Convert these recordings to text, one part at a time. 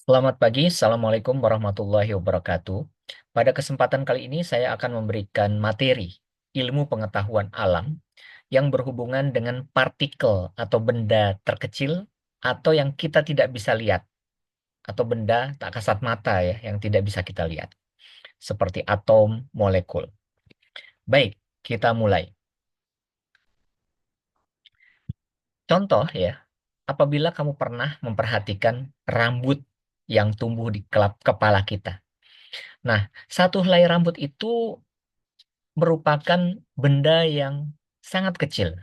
Selamat pagi, Assalamualaikum warahmatullahi wabarakatuh. Pada kesempatan kali ini saya akan memberikan materi ilmu pengetahuan alam yang berhubungan dengan partikel atau benda terkecil atau yang kita tidak bisa lihat atau benda tak kasat mata ya yang tidak bisa kita lihat seperti atom, molekul. Baik, kita mulai. Contoh ya, apabila kamu pernah memperhatikan rambut yang tumbuh di kepala kita. Nah, satu helai rambut itu merupakan benda yang sangat kecil.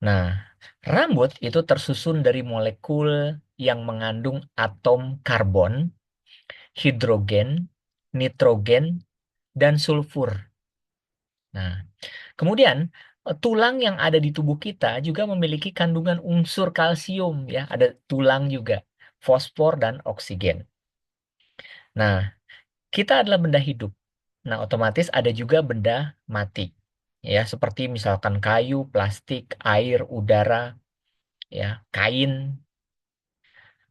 Nah, rambut itu tersusun dari molekul yang mengandung atom karbon, hidrogen, nitrogen, dan sulfur. Nah, kemudian tulang yang ada di tubuh kita juga memiliki kandungan unsur kalsium ya, ada tulang juga, fosfor dan oksigen. Nah, kita adalah benda hidup. Nah, otomatis ada juga benda mati. Ya, seperti misalkan kayu, plastik, air, udara, ya, kain.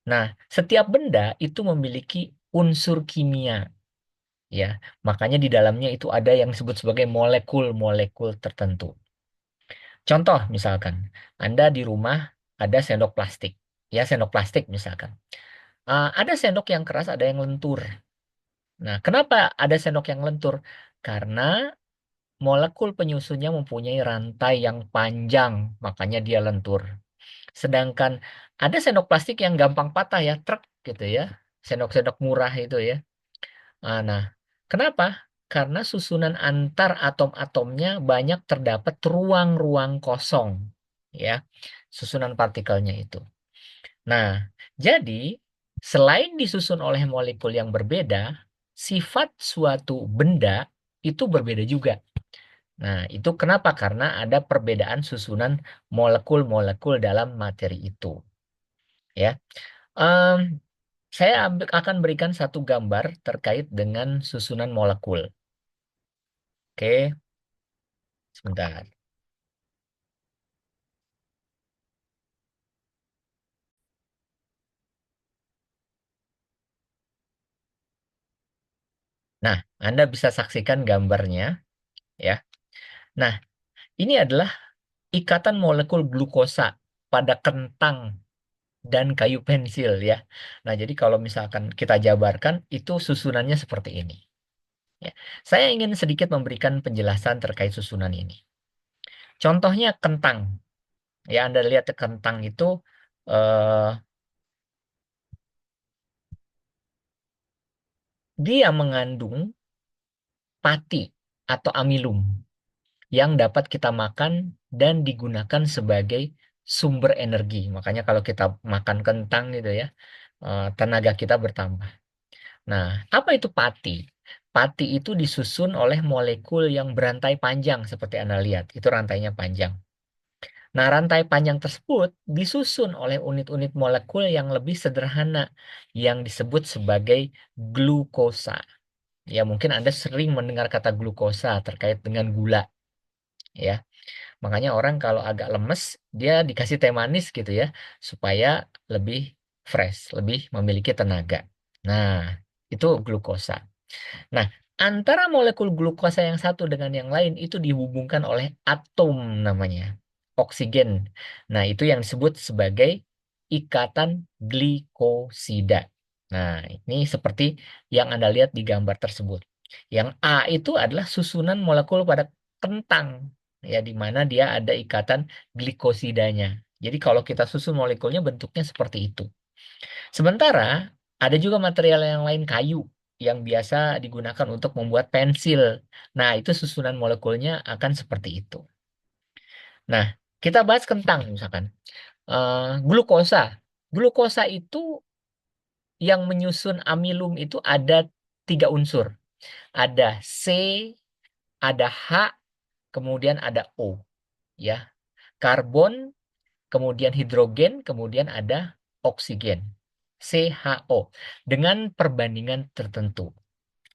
Nah, setiap benda itu memiliki unsur kimia, ya. Makanya di dalamnya itu ada yang disebut sebagai molekul-molekul tertentu. Contoh misalkan, Anda di rumah ada sendok plastik. Ya, sendok plastik misalkan. Ada sendok yang keras, ada yang lentur. Nah, kenapa ada sendok yang lentur? Karena molekul penyusunnya mempunyai rantai yang panjang, makanya dia lentur. Sedangkan ada sendok plastik yang gampang patah ya, truk gitu ya. Sendok-sendok murah itu ya. Nah, kenapa? Karena susunan antar atom-atomnya banyak terdapat ruang-ruang kosong, ya, susunan partikelnya itu. Nah, jadi selain disusun oleh molekul yang berbeda, sifat suatu benda itu berbeda juga. Nah, itu kenapa? Karena ada perbedaan susunan molekul-molekul dalam materi itu. Ya, Em, saya akan berikan satu gambar terkait dengan susunan molekul. Oke, sebentar. Nah, Anda bisa saksikan gambarnya, ya. Nah, ini adalah ikatan molekul glukosa pada kentang dan kayu pensil, ya. Nah, jadi kalau misalkan kita jabarkan, itu susunannya seperti ini. Ya. Saya ingin sedikit memberikan penjelasan terkait susunan ini. Contohnya kentang. Ya, Anda lihat kentang itu eh, dia mengandung pati atau amilum yang dapat kita makan dan digunakan sebagai sumber energi. Makanya kalau kita makan kentang gitu ya, tenaga kita bertambah. Nah, apa itu pati? Pati itu disusun oleh molekul yang berantai panjang seperti Anda lihat. Itu rantainya panjang. Nah, rantai panjang tersebut disusun oleh unit-unit molekul yang lebih sederhana yang disebut sebagai glukosa. Ya, mungkin Anda sering mendengar kata glukosa terkait dengan gula, ya. Makanya orang kalau agak lemes, dia dikasih teh manis gitu ya, supaya lebih fresh, lebih memiliki tenaga. Nah, itu glukosa. Nah, antara molekul glukosa yang satu dengan yang lain itu dihubungkan oleh atom namanya, oksigen. Nah, itu yang disebut sebagai ikatan glikosida. Nah, ini seperti yang Anda lihat di gambar tersebut. Yang A itu adalah susunan molekul pada kentang, ya, di mana dia ada ikatan glikosidanya. Jadi kalau kita susun molekulnya bentuknya seperti itu. Sementara ada juga material yang lain kayu yang biasa digunakan untuk membuat pensil. Nah, itu susunan molekulnya akan seperti itu. Nah, kita bahas kentang misalkan. Glukosa. Glukosa itu yang menyusun amilum itu ada tiga unsur. Ada C, ada H, kemudian ada O. Ya, karbon, kemudian hidrogen, kemudian ada oksigen. CHO dengan perbandingan tertentu.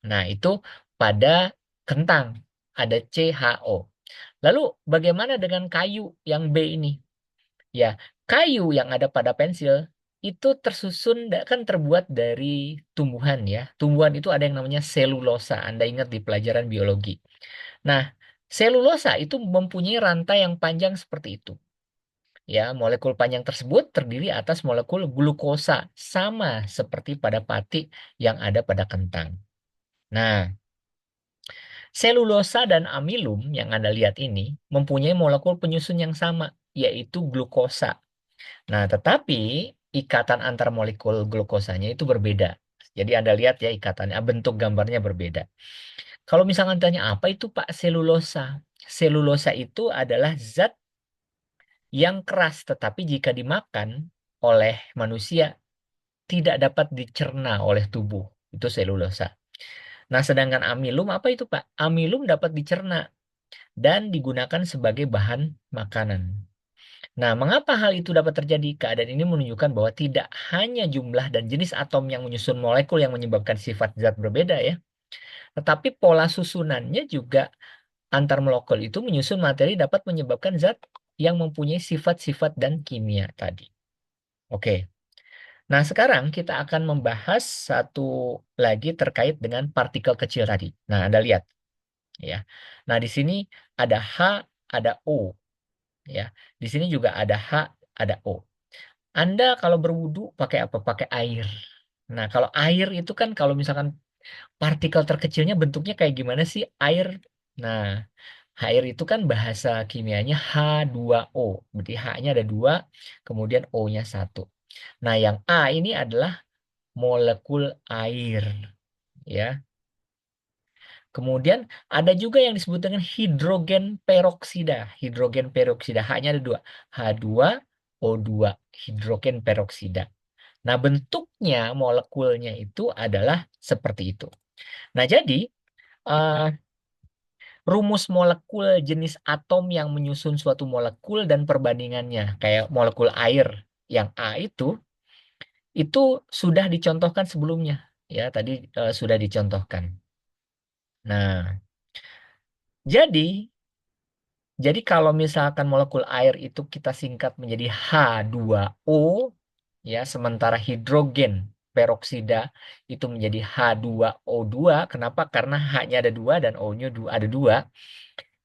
Nah, itu pada kentang ada CHO. Lalu bagaimana dengan kayu yang B ini? Ya, kayu yang ada pada pensil itu kan terbuat dari tumbuhan ya. Tumbuhan itu ada yang namanya selulosa. Anda ingat di pelajaran biologi. Nah, selulosa itu mempunyai rantai yang panjang seperti itu. Ya, molekul panjang tersebut terdiri atas molekul glukosa, sama seperti pada pati yang ada pada kentang. Nah, selulosa dan amilum yang Anda lihat ini mempunyai molekul penyusun yang sama, yaitu glukosa. Nah, tetapi ikatan antar molekul glukosanya itu berbeda. Jadi Anda lihat ya ikatannya, bentuk gambarnya berbeda. Kalau misalnya tanya apa itu Pak selulosa? Selulosa itu adalah zat yang keras, tetapi jika dimakan oleh manusia tidak dapat dicerna oleh tubuh. Itu selulosa. Nah, sedangkan amilum apa itu Pak? Amilum dapat dicerna dan digunakan sebagai bahan makanan. Nah, mengapa hal itu dapat terjadi? Keadaan ini menunjukkan bahwa tidak hanya jumlah dan jenis atom yang menyusun molekul yang menyebabkan sifat zat berbeda ya, tetapi pola susunannya juga antar molekul itu menyusun materi dapat menyebabkan zat yang mempunyai sifat-sifat dan kimia tadi. Oke. Nah, sekarang kita akan membahas satu lagi terkait dengan partikel kecil tadi. Nah, Anda lihat ya. Nah, di sini ada H, ada O ya. Di sini juga ada H, ada O. Anda kalau berwudu pakai apa? Pakai air. Nah, kalau air itu kan kalau misalkan partikel terkecilnya bentuknya kayak gimana sih air? Nah, air itu kan bahasa kimianya H2O. Berarti H-nya ada dua, kemudian O-nya satu. Nah, yang A ini adalah molekul air, ya. Kemudian ada juga yang disebut dengan hidrogen peroksida. Hidrogen peroksida, H-nya ada dua. H2O2, hidrogen peroksida. Nah, bentuknya molekulnya itu adalah seperti itu. Nah, jadi eh, rumus molekul jenis atom yang menyusun suatu molekul dan perbandingannya, kayak molekul air yang A itu sudah dicontohkan sebelumnya. Ya, tadi sudah dicontohkan. Nah, jadi Jadi kalau misalkan molekul air itu kita singkat menjadi H2O, ya, sementara hidrogen peroksida itu menjadi H2O2. Kenapa? Karena H-nya ada dua dan O-nya ada dua.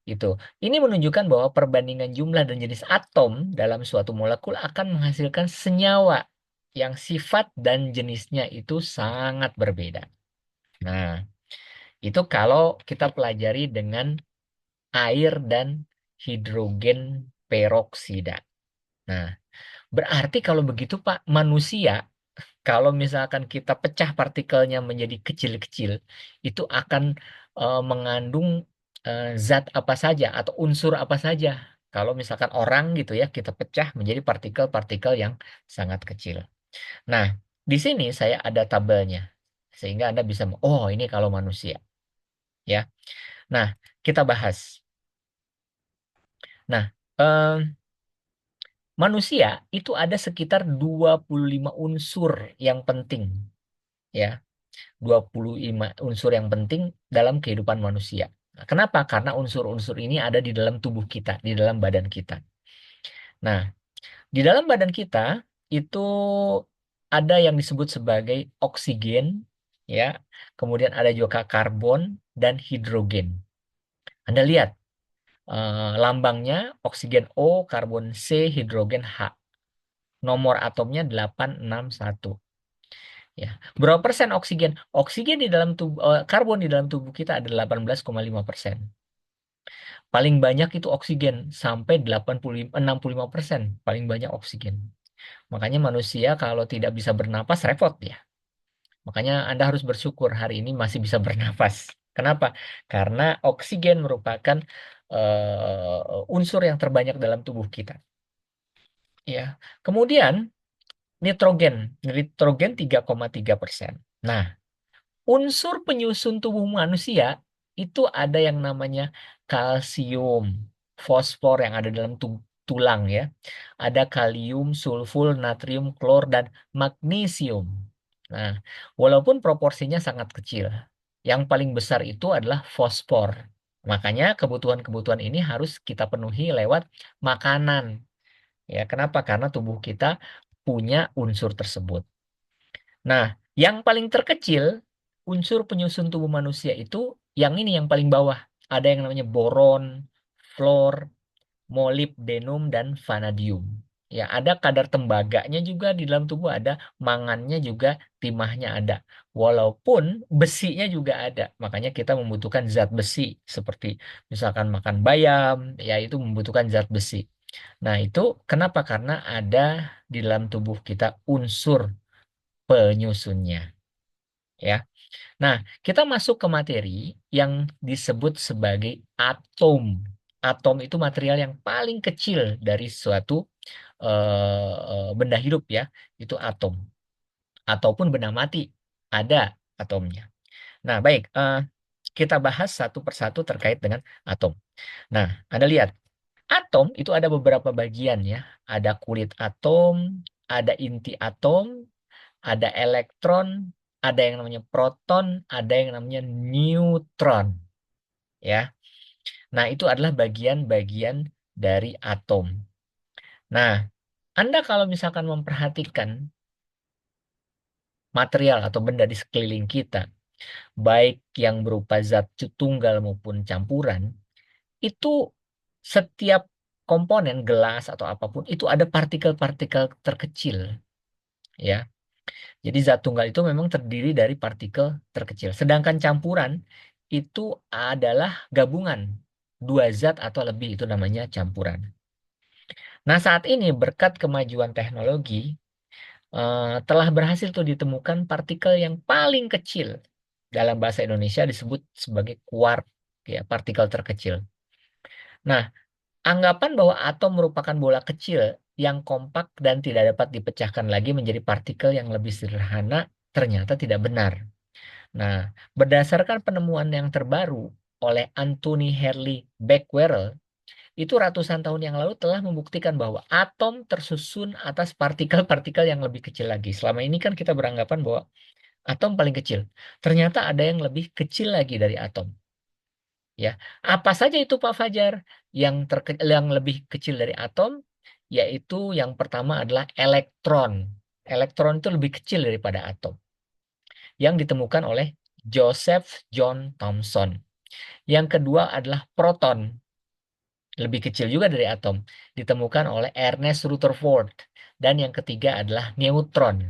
Itu. Ini menunjukkan bahwa perbandingan jumlah dan jenis atom dalam suatu molekul akan menghasilkan senyawa yang sifat dan jenisnya itu sangat berbeda. Nah, itu kalau kita pelajari dengan air dan hidrogen peroksida. Nah, berarti kalau begitu Pak, manusia kalau misalkan kita pecah partikelnya menjadi kecil-kecil, itu akan mengandung zat apa saja atau unsur apa saja. Kalau misalkan orang gitu ya, kita pecah menjadi partikel-partikel yang sangat kecil. Nah, di sini saya ada tabelnya. Sehingga Anda bisa, oh ini kalau manusia. Ya. Nah, kita bahas. Nah, manusia itu ada sekitar 25 unsur yang penting, ya. 25 unsur yang penting dalam kehidupan manusia. Nah, kenapa? Karena unsur-unsur ini ada di dalam tubuh kita, di dalam badan kita. Nah, di dalam badan kita itu ada yang disebut sebagai oksigen, ya. Kemudian ada juga karbon dan hidrogen. Anda lihat lambangnya oksigen O, karbon C, hidrogen H. Nomor atomnya 861. Ya. Berapa persen oksigen? Oksigen di dalam tubuh, karbon di dalam tubuh kita ada 18,5%. Paling banyak itu oksigen sampai 65% paling banyak oksigen. Makanya manusia kalau tidak bisa bernapas repot ya. Makanya Anda harus bersyukur hari ini masih bisa bernapas. Kenapa? Karena oksigen merupakan unsur yang terbanyak dalam tubuh kita. Ya. Kemudian nitrogen, nitrogen 3,3%. Nah, unsur penyusun tubuh manusia itu ada yang namanya kalsium, fosfor yang ada dalam tulang ya. Ada kalium, sulfur, natrium, klor, dan magnesium. Nah, walaupun proporsinya sangat kecil, yang paling besar itu adalah fosfor. Makanya kebutuhan-kebutuhan ini harus kita penuhi lewat makanan. Ya, kenapa? Karena tubuh kita punya unsur tersebut. Nah, yang paling terkecil unsur penyusun tubuh manusia itu yang ini yang paling bawah. Ada yang namanya boron, fluor, molibdenum, dan vanadium. Ya, ada kadar tembaganya juga di dalam tubuh, ada mangannya juga, timahnya ada. Walaupun besinya juga ada. Makanya kita membutuhkan zat besi seperti misalkan makan bayam, ya itu membutuhkan zat besi. Nah, itu kenapa? Karena ada di dalam tubuh kita unsur penyusunnya, ya. Nah, kita masuk ke materi yang disebut sebagai atom. Atom itu material yang paling kecil dari suatu benda hidup ya, itu atom. Ataupun benda mati, ada atomnya. Nah, baik, kita bahas satu persatu terkait dengan atom. Nah, Anda lihat, atom itu ada beberapa bagian ya. Ada kulit atom, ada inti atom, ada elektron, ada yang namanya proton, ada yang namanya neutron, ya. Nah, itu adalah bagian-bagian dari atom. Nah, Anda kalau misalkan memperhatikan material atau benda di sekeliling kita, baik yang berupa zat tunggal maupun campuran, itu setiap komponen gelas atau apapun itu ada partikel-partikel terkecil, ya. Jadi zat tunggal itu memang terdiri dari partikel terkecil. Sedangkan campuran itu adalah gabungan dua zat atau lebih, itu namanya campuran. Nah, saat ini berkat kemajuan teknologi telah berhasil tuh ditemukan partikel yang paling kecil. Dalam bahasa Indonesia disebut sebagai quark, ya, partikel terkecil. Nah, anggapan bahwa atom merupakan bola kecil yang kompak dan tidak dapat dipecahkan lagi menjadi partikel yang lebih sederhana ternyata tidak benar. Nah, berdasarkan penemuan yang terbaru oleh Anthony Harley Becquerel, itu ratusan tahun yang lalu telah membuktikan bahwa atom tersusun atas partikel-partikel yang lebih kecil lagi. Selama ini kan kita beranggapan bahwa atom paling kecil. Ternyata ada yang lebih kecil lagi dari atom. Ya, apa saja itu Pak Fajar? Yang lebih kecil dari atom, yaitu yang pertama adalah elektron. Elektron itu lebih kecil daripada atom, yang ditemukan oleh Joseph John Thomson. Yang kedua adalah proton, lebih kecil juga dari atom, ditemukan oleh Ernest Rutherford. Dan yang ketiga adalah neutron.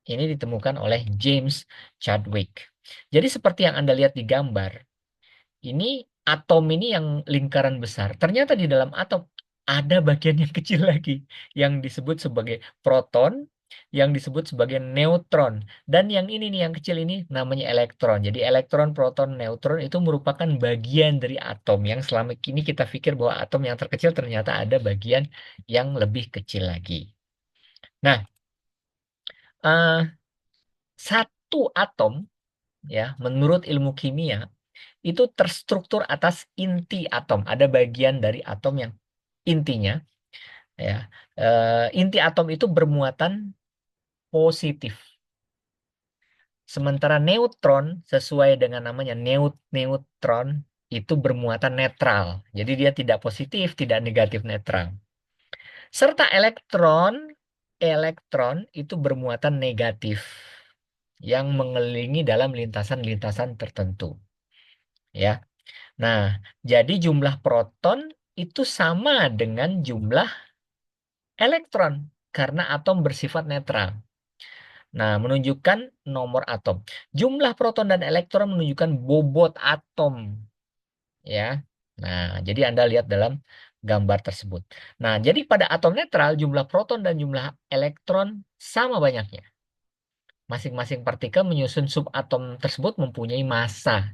Ini ditemukan oleh James Chadwick. Jadi seperti yang Anda lihat di gambar, ini atom ini yang lingkaran besar. Ternyata di dalam atom ada bagian yang kecil lagi yang disebut sebagai proton, yang disebut sebagai neutron, dan yang ini nih yang kecil ini namanya elektron. Jadi elektron, proton, neutron itu merupakan bagian dari atom yang selama ini kita pikir bahwa atom yang terkecil ternyata ada bagian yang lebih kecil lagi. Nah, eh, satu atom ya menurut ilmu kimia itu terstruktur atas inti atom. Ada bagian dari atom yang intinya, ya. Inti atom itu bermuatan positif. Sementara neutron sesuai dengan namanya neutron itu bermuatan netral. Jadi dia tidak positif, tidak negatif, netral. Serta elektron itu bermuatan negatif yang mengelilingi dalam lintasan-lintasan tertentu, ya. Nah, jadi jumlah proton itu sama dengan jumlah elektron karena atom bersifat netral. Nah, menunjukkan nomor atom. Jumlah proton dan elektron menunjukkan bobot atom, ya. Nah, jadi Anda lihat dalam gambar tersebut. Nah, jadi pada atom netral jumlah proton dan jumlah elektron sama banyaknya. Masing-masing partikel menyusun subatom tersebut mempunyai massa.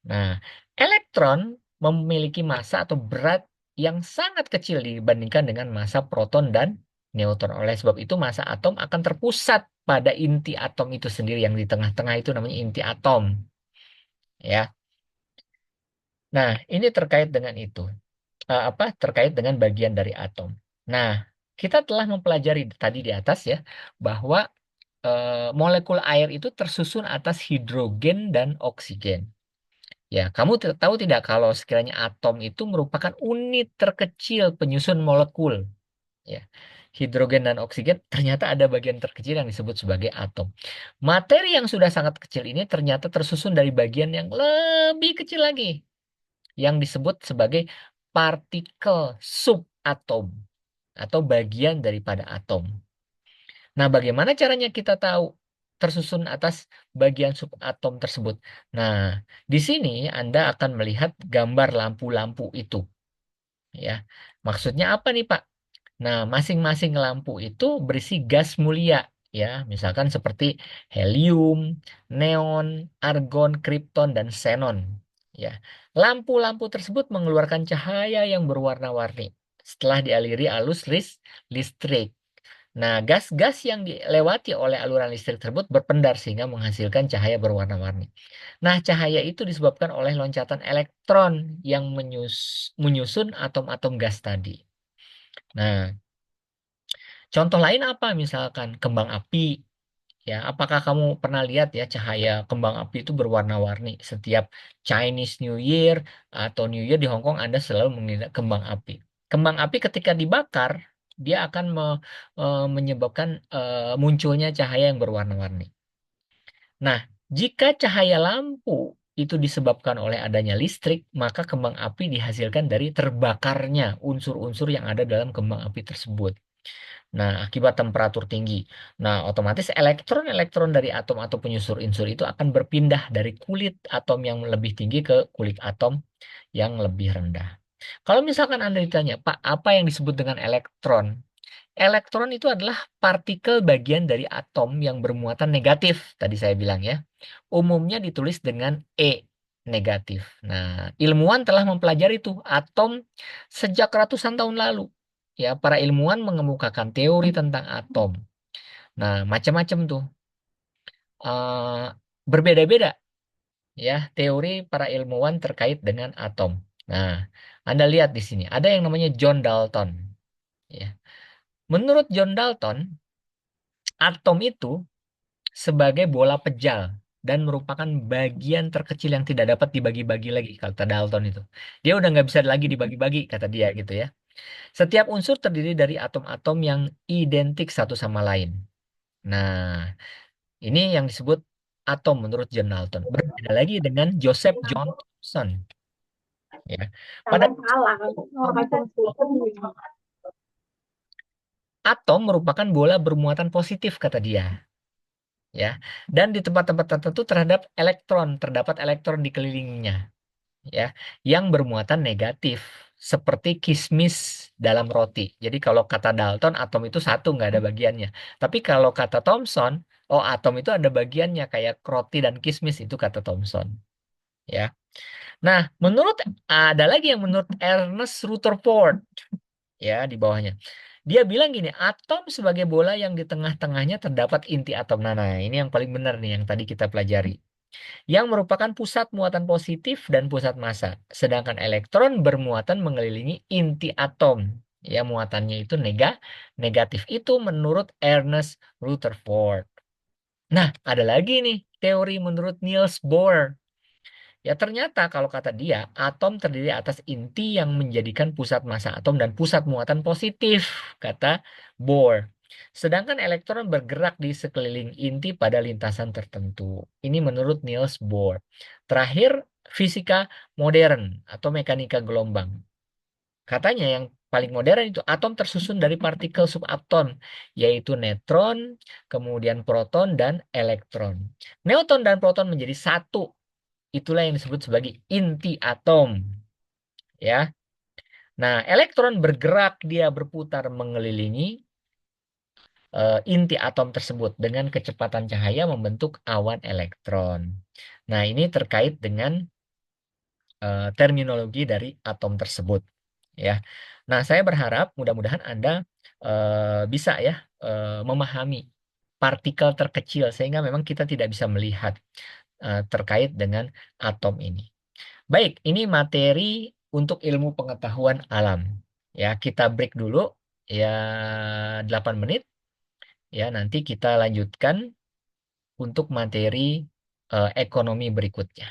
Nah, elektron memiliki massa atau berat yang sangat kecil dibandingkan dengan massa proton dan neutron. Oleh sebab itu, massa atom akan terpusat pada inti atom itu sendiri yang di tengah-tengah itu namanya inti atom, ya. Nah, ini terkait dengan itu. Apa? Terkait dengan bagian dari atom. Nah, kita telah mempelajari tadi di atas ya bahwa molekul air itu tersusun atas hidrogen dan oksigen. Ya, kamu tahu tidak kalau sekiranya atom itu merupakan unit terkecil penyusun molekul, ya. hidrogen dan oksigen, ternyata ada bagian terkecil yang disebut sebagai atom. Materi yang sudah sangat kecil ini ternyata tersusun dari bagian yang lebih kecil lagi, yang disebut sebagai partikel subatom atau bagian daripada atom. Nah, bagaimana caranya kita tahu tersusun atas bagian subatom tersebut? Nah, di sini Anda akan melihat gambar lampu-lampu itu, ya. Maksudnya apa nih, Pak? Nah, masing-masing lampu itu berisi gas mulia, ya. Misalkan seperti helium, neon, argon, kripton, dan xenon, ya. Lampu-lampu tersebut mengeluarkan cahaya yang berwarna-warni setelah dialiri arus listrik. Nah, gas-gas yang dilewati oleh aluran listrik tersebut berpendar sehingga menghasilkan cahaya berwarna-warni. Nah, cahaya itu disebabkan oleh loncatan elektron yang menyusun atom-atom gas tadi. Nah, contoh lain apa? Misalkan kembang api. Ya, apakah kamu pernah lihat ya cahaya kembang api itu berwarna-warni? Setiap Chinese New Year atau New Year di Hong Kong, Anda selalu melihat kembang api. Kembang api ketika dibakar, dia akan menyebabkan munculnya cahaya yang berwarna-warni. Nah, jika cahaya lampu itu disebabkan oleh adanya listrik, maka kembang api dihasilkan dari terbakarnya unsur-unsur yang ada dalam kembang api tersebut. Nah, akibat temperatur tinggi. Nah, otomatis elektron-elektron dari atom atau penyusun unsur itu akan berpindah dari kulit atom yang lebih tinggi ke kulit atom yang lebih rendah. Kalau misalkan Anda ditanya, Pak, apa yang disebut dengan elektron? Elektron itu adalah partikel bagian dari atom yang bermuatan negatif, tadi saya bilang ya. Umumnya ditulis dengan E negatif. Nah, ilmuwan telah mempelajari itu atom sejak ratusan tahun lalu. Ya, para ilmuwan mengemukakan teori tentang atom. Nah, macam-macam tuh. Eh, berbeda-beda ya teori para ilmuwan terkait dengan atom. Nah, Anda lihat di sini ada yang namanya John Dalton. Ya. Menurut John Dalton, atom itu sebagai bola pejal dan merupakan bagian terkecil yang tidak dapat dibagi-bagi lagi, kata Dalton itu. Dia udah nggak bisa lagi dibagi-bagi, kata dia gitu ya. Setiap unsur terdiri dari atom-atom yang identik satu sama lain. Nah, ini yang disebut atom menurut John Dalton. Berbeda lagi dengan Joseph John Thomson. Ya. Pada atom merupakan bola bermuatan positif, kata dia. Ya, dan di tempat-tempat tertentu terdapat elektron di kelilingnya, ya, yang bermuatan negatif, seperti kismis dalam roti. Jadi kalau kata Dalton, atom itu satu, nggak ada bagiannya. Tapi kalau kata Thomson, oh atom itu ada bagiannya, kayak roti dan kismis, itu kata Thomson. Ya. Nah, ada lagi yang menurut Ernest Rutherford, ya di bawahnya. Dia bilang gini, atom sebagai bola yang di tengah-tengahnya terdapat inti atom. Nah, ini yang paling benar nih yang tadi kita pelajari. Yang merupakan pusat muatan positif dan pusat massa. Sedangkan elektron bermuatan mengelilingi inti atom. Ya, muatannya itu negatif. Itu menurut Ernest Rutherford. Nah, ada lagi nih teori menurut Niels Bohr. Ya ternyata kalau kata dia, atom terdiri atas inti yang menjadikan pusat massa atom dan pusat muatan positif, kata Bohr. Sedangkan elektron bergerak di sekeliling inti pada lintasan tertentu. Ini menurut Niels Bohr. Terakhir, fisika modern atau mekanika gelombang. Katanya yang paling modern itu atom tersusun dari partikel subatom, yaitu neutron, kemudian proton, dan elektron. Neutron dan proton menjadi satu. Itulah yang disebut sebagai inti atom, ya. Nah, elektron bergerak, dia berputar mengelilingi inti atom tersebut dengan kecepatan cahaya membentuk awan elektron. Nah, ini terkait dengan terminologi dari atom tersebut, ya. Nah, saya berharap mudah-mudahan Anda bisa ya memahami partikel terkecil sehingga memang kita tidak bisa melihat terkait dengan atom ini. Baik, ini materi untuk ilmu pengetahuan alam. Ya, kita break dulu ya 8 menit. Ya, nanti kita lanjutkan untuk materi ekonomi berikutnya.